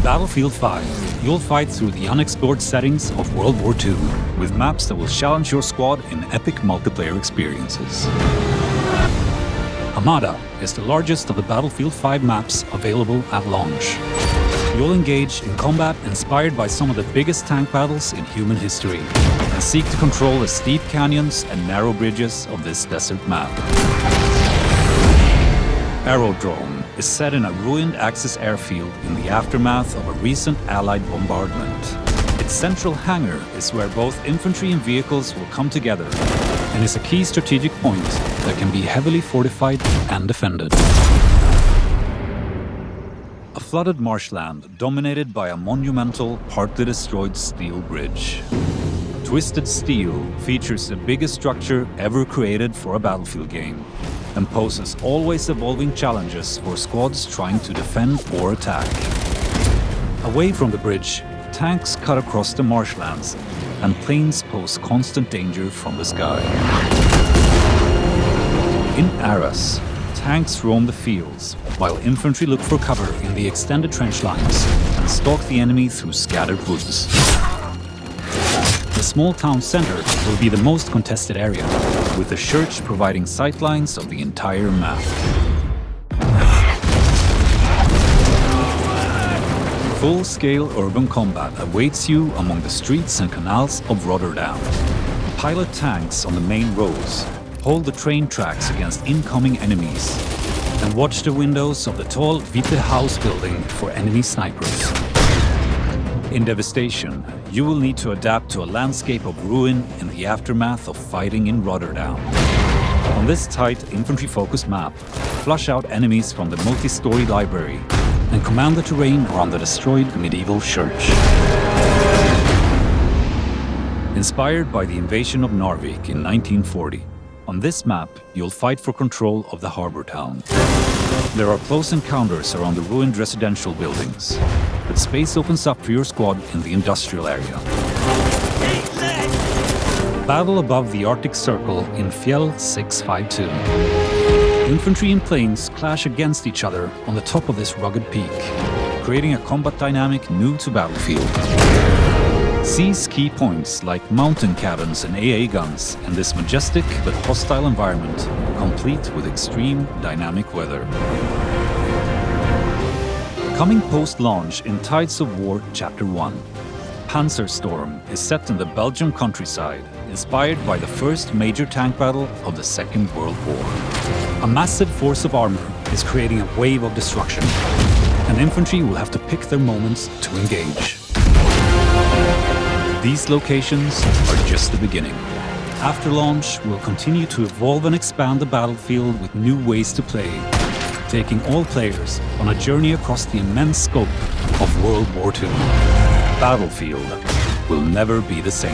Battlefield 5, you'll fight through the unexplored settings of World War II, with maps that will challenge your squad in epic multiplayer experiences. HAMADA is the largest of the Battlefield 5 maps available at launch. You'll engage in combat inspired by some of the biggest tank battles in human history, and seek to control the steep canyons and narrow bridges of this desert map. AERODROME is set in a ruined Axis airfield in the aftermath of a recent Allied bombardment. Its central hangar is where both infantry and vehicles will come together, and is a key strategic point that can be heavily fortified and defended. A flooded marshland dominated by a monumental, partly destroyed steel bridge. Twisted Steel features the biggest structure ever created for a Battlefield game, and poses always evolving challenges for squads trying to defend or attack. Away from the bridge, tanks cut across the marshlands, and planes pose constant danger from the sky. In Arras, tanks roam the fields, while infantry look for cover in the extended trench lines and stalk the enemy through scattered woods. The small town center will be the most contested area, with the church providing sightlines of the entire map. Full-scale urban combat awaits you among the streets and canals of Rotterdam. Pilot tanks on the main roads, hold the train tracks against incoming enemies, and watch the windows of the tall Witte House building for enemy snipers. In Devastation, you will need to adapt to a landscape of ruin in the aftermath of fighting in Rotterdam. On this tight, infantry-focused map, flush out enemies from the multi-story library and command the terrain around the destroyed medieval church. Inspired by the invasion of Narvik in 1940, on this map, you'll fight for control of the harbor town. There are close encounters around the ruined residential buildings, but space opens up for your squad in the industrial area. Battle above the Arctic Circle in FJELL 652. Infantry and planes clash against each other on the top of this rugged peak, creating a combat dynamic new to Battlefield. Seize key points like mountain cabins and AA guns in this majestic but hostile environment, complete with extreme dynamic weather. Coming post-launch in Tides of War Chapter 1, PANZERSTORM is set in the Belgium countryside, inspired by the first major tank battle of the Second World War. A massive force of armor is creating a wave of destruction, and infantry will have to pick their moments to engage. These locations are just the beginning. After launch, we'll continue to evolve and expand the battlefield with new ways to play, taking all players on a journey across the immense scope of World War II. Battlefield will never be the same.